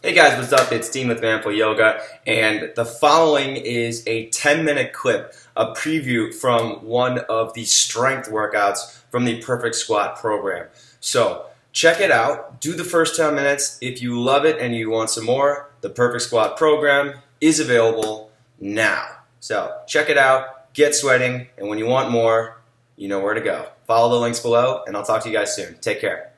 Hey guys, what's up? It's Dean with Manful Yoga, and the following is a 10-minute clip, a preview from one of the strength workouts from the Perfect Squat program. So check it out, do the first 10 minutes. If you love it and you want some more, the Perfect Squat program is available now. So check it out, get sweating, and when you want more, you know where to go. Follow the links below, and I'll talk to you guys soon. Take care.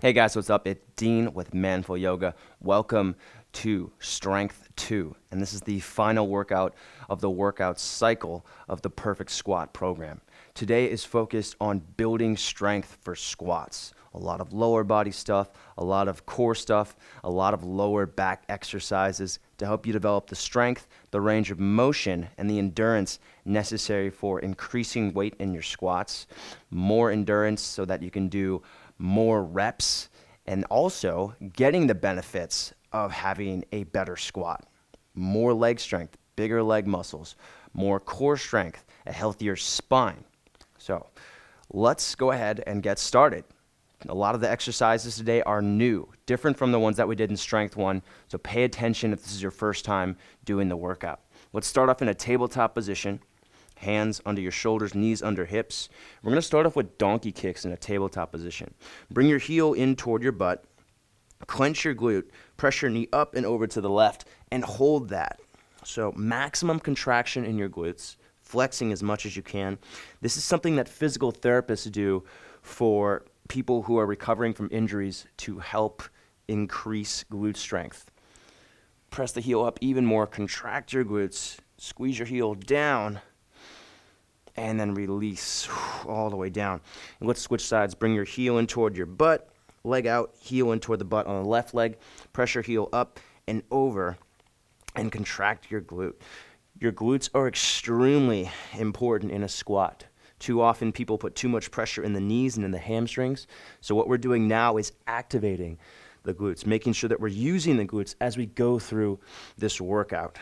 Hey guys, what's up? It's Dean with Manful Yoga. Welcome to Strength 2, and this is the final workout of the workout cycle of the Perfect Squat program. Today is focused on building strength for squats. A lot of lower body stuff, a lot of core stuff, a lot of lower back exercises to help you develop the strength, the range of motion, and the endurance necessary for increasing weight in your squats, more endurance so that you can do more reps, and also getting the benefits of having a better squat. More leg strength, bigger leg muscles, more core strength, a healthier spine. So let's go ahead and get started. A lot of the exercises today are new, different from the ones that we did in Strength 1, so pay attention if this is your first time doing the workout. Let's start off in a tabletop position. Hands under your shoulders, knees under hips. We're going to start off with donkey kicks in a tabletop position. Bring your heel in toward your butt. Clench your glute. Press your knee up and over to the left and hold that. So maximum contraction in your glutes, flexing as much as you can. This is something that physical therapists do for people who are recovering from injuries to help increase glute strength. Press the heel up even more. Contract your glutes. Squeeze your heel down. And then release all the way down. And let's switch sides. Bring your heel in toward your butt, leg out, heel in toward the butt on the left leg. Press your heel up and over and contract your glute. Your glutes are extremely important in a squat. Too often people put too much pressure in the knees and in the hamstrings. So what we're doing now is activating the glutes, making sure that we're using the glutes as we go through this workout.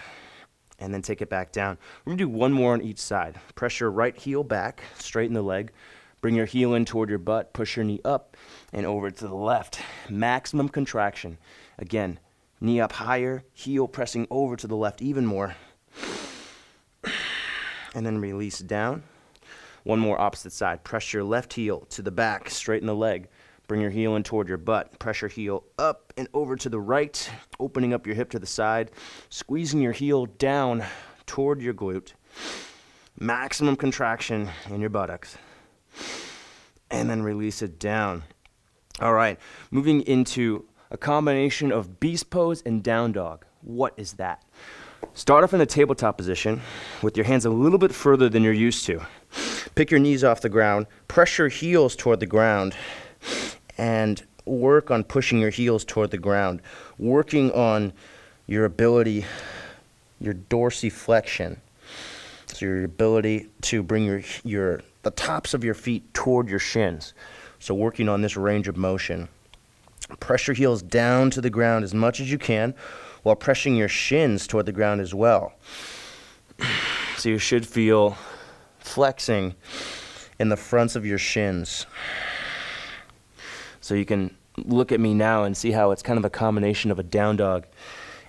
And then take it back down. We're going to do one more on each side. Press your right heel back, straighten the leg. Bring your heel in toward your butt, push your knee up and over to the left. Maximum contraction. Again, knee up higher, heel pressing over to the left even more. And then release down. One more opposite side. Press your left heel to the back, straighten the leg. Bring your heel in toward your butt. Press your heel up and over to the right, opening up your hip to the side, squeezing your heel down toward your glute. Maximum contraction in your buttocks. And then release it down. All right, moving into a combination of beast pose and down dog. What is that? Start off in a tabletop position with your hands a little bit further than you're used to. Pick your knees off the ground. Press your heels toward the ground. And work on pushing your heels toward the ground, working on your ability, your dorsiflexion, so your ability to bring the tops of your feet toward your shins. So working on this range of motion. Press your heels down to the ground as much as you can while pressing your shins toward the ground as well. So you should feel flexing in the fronts of your shins. So you can look at me now and see how it's kind of a combination of a down dog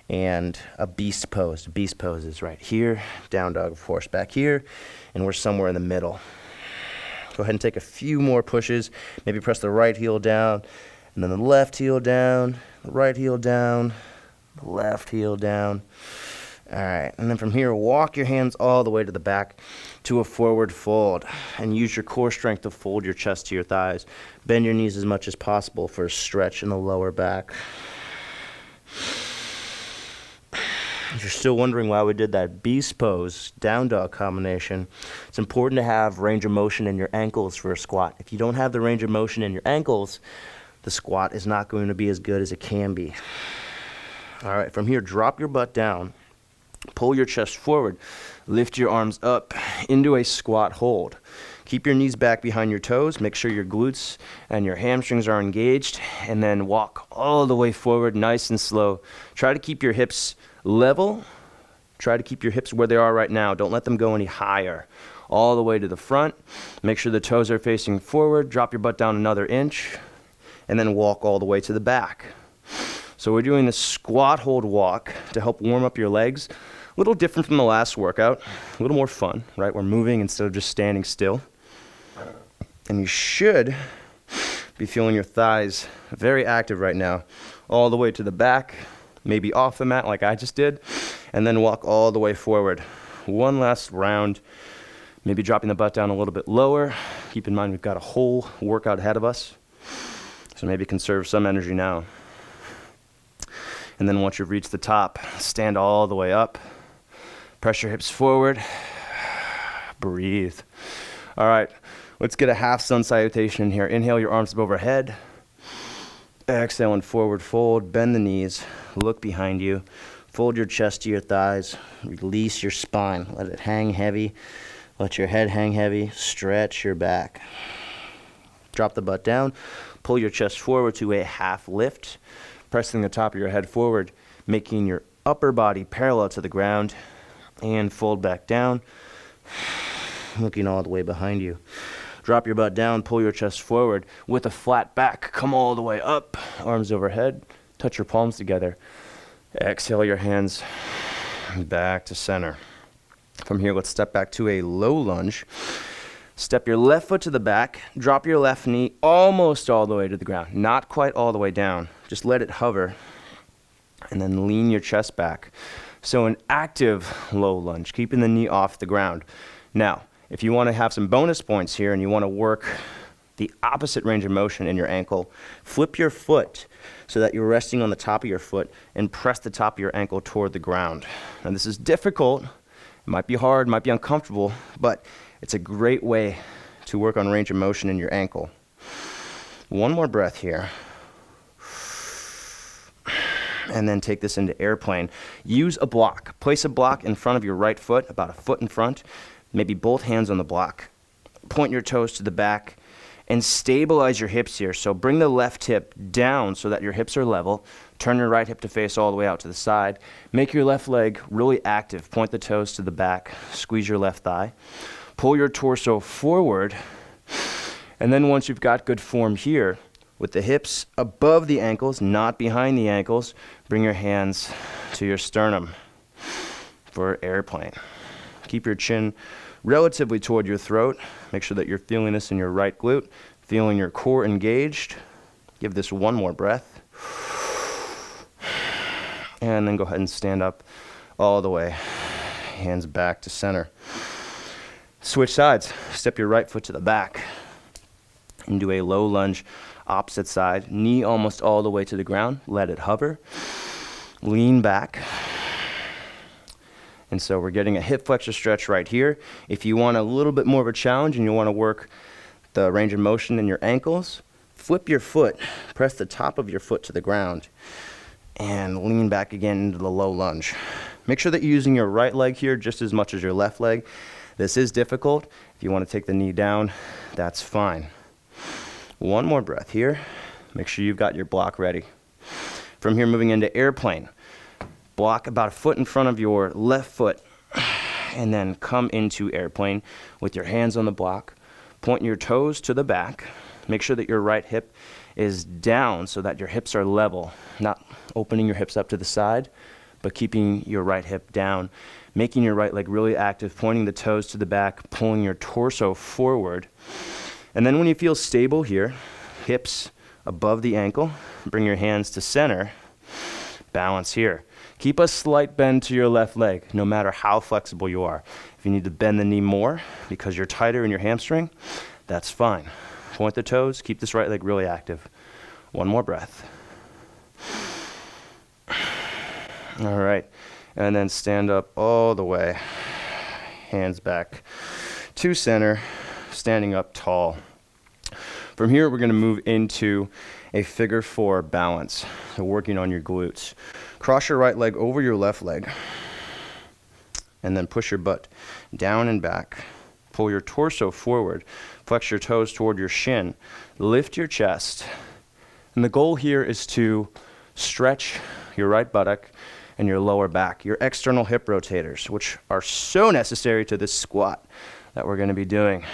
and a beast pose. Beast pose is right here, down dog, of course, back here, and we're somewhere in the middle. Go ahead and take a few more pushes. Maybe press the right heel down, and then the left heel down, the right heel down, the left heel down. All right, and then from here, walk your hands all the way to the back to a forward fold and use your core strength to fold your chest to your thighs. Bend your knees as much as possible for a stretch in the lower back. If you're still wondering why we did that beast pose, down dog combination, it's important to have range of motion in your ankles for a squat. If you don't have the range of motion in your ankles, the squat is not going to be as good as it can be. All right, from here, drop your butt down. Pull your chest forward. Lift your arms up into a squat hold. Keep your knees back behind your toes. Make sure your glutes and your hamstrings are engaged. And then walk all the way forward, nice and slow. Try to keep your hips level. Try to keep your hips where they are right now. Don't let them go any higher. all the way to the front. Make sure the toes are facing forward. Drop your butt down another inch, and then walk all the way to the back. So we're doing this squat hold walk to help warm up your legs. A little different from the last workout, a little more fun, right? We're moving instead of just standing still. And you should be feeling your thighs very active right now, all the way to the back, maybe off the mat like I just did, and then walk all the way forward. One last round, maybe dropping the butt down a little bit lower. Keep in mind we've got a whole workout ahead of us, so maybe conserve some energy now. And then once you've reached the top, stand all the way up. Press your hips forward. Breathe. All right, let's get a half sun salutation in here. Inhale your arms up overhead. Exhale and forward fold. Bend the knees. Look behind you. Fold your chest to your thighs. Release your spine. Let it hang heavy. Let your head hang heavy. Stretch your back. Drop the butt down. Pull your chest forward to a half lift. Pressing the top of your head forward, making your upper body parallel to the ground, and fold back down, looking all the way behind you. Drop your butt down, pull your chest forward with a flat back. Come all the way up, arms overhead, touch your palms together. Exhale your hands back to center. From here, let's step back to a low lunge. Step your left foot to the back, drop your left knee almost all the way to the ground, not quite all the way down. Just let it hover, and then lean your chest back. So an active low lunge, keeping the knee off the ground. Now, if you want to have some bonus points here and you want to work the opposite range of motion in your ankle, flip your foot so that you're resting on the top of your foot and press the top of your ankle toward the ground. Now this is difficult, it might be hard, might be uncomfortable, but it's a great way to work on range of motion in your ankle. One more breath here. And then take this into airplane. Use a block. Place a block in front of your right foot, about a foot in front, maybe both hands on the block. Point your toes to the back and stabilize your hips here. So bring the left hip down so that your hips are level. Turn your right hip to face all the way out to the side. Make your left leg really active. Point the toes to the back. Squeeze your left thigh. Pull your torso forward. And then once you've got good form here, with the hips above the ankles, not behind the ankles, bring your hands to your sternum for airplane. Keep your chin relatively toward your throat. Make sure that you're feeling this in your right glute, feeling your core engaged. Give this one more breath. And then go ahead and stand up all the way. Hands back to center. Switch sides. Step your right foot to the back and do a low lunge. Opposite side, knee almost all the way to the ground. Let it hover. Lean back. And so we're getting a hip flexor stretch right here. If you want a little bit more of a challenge and you want to work the range of motion in your ankles, flip your foot, press the top of your foot to the ground, and lean back again into the low lunge. Make sure that you're using your right leg here just as much as your left leg. This is difficult. If you want to take the knee down, that's fine. One more breath here. Make sure you've got your block ready. From here, moving into airplane. Block about a foot in front of your left foot, and then come into airplane with your hands on the block. Point your toes to the back. Make sure that your right hip is down so that your hips are level, not opening your hips up to the side, but keeping your right hip down. Making your right leg really active, pointing the toes to the back, pulling your torso forward. And then when you feel stable here, hips above the ankle, bring your hands to center, balance here. Keep a slight bend to your left leg, no matter how flexible you are. If you need to bend the knee more because you're tighter in your hamstring, that's fine. Point the toes, keep this right leg really active. One more breath. All right, and then stand up all the way, hands back to center, standing up tall. From here, we're going to move into a figure four balance, so working on your glutes. Cross your right leg over your left leg, and then push your butt down and back. Pull your torso forward, flex your toes toward your shin, lift your chest. And the goal here is to stretch your right buttock and your lower back, your external hip rotators, which are so necessary to this squat. that we're going to be doing.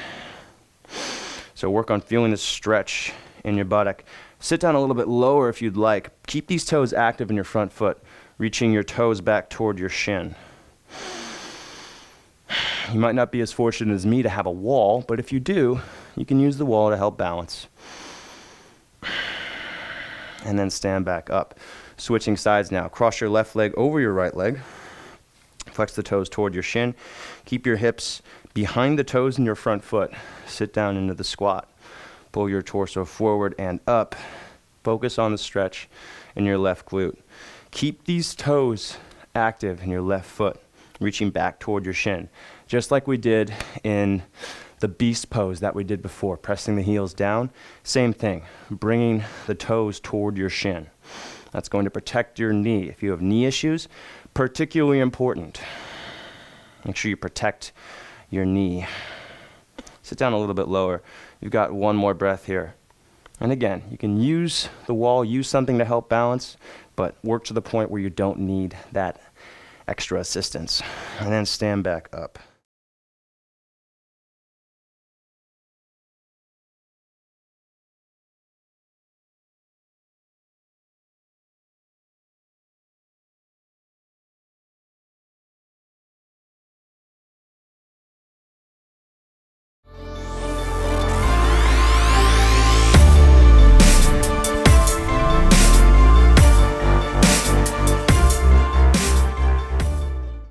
So work on feeling the stretch in your buttock. Sit down a little bit lower if you'd like. Keep these toes active in your front foot, reaching your toes back toward your shin. You might not be as fortunate as me to have a wall, but if you do, you can use the wall to help balance. And then stand back up. Switching sides now. Cross your left leg over your right leg. Flex the toes toward your shin. Keep your hips behind the toes in your front foot. Sit down into the squat. Pull your torso forward and up. Focus on the stretch in your left glute. Keep these toes active in your left foot, reaching back toward your shin. Just like we did in the beast pose that we did before, pressing the heels down. Same thing, bringing the toes toward your shin. That's going to protect your knee. If you have knee issues, particularly important. Make sure you protect your knee. Sit down a little bit lower. You've got one more breath here. And again, you can use the wall, use something to help balance, but work to the point where you don't need that extra assistance. And then stand back up.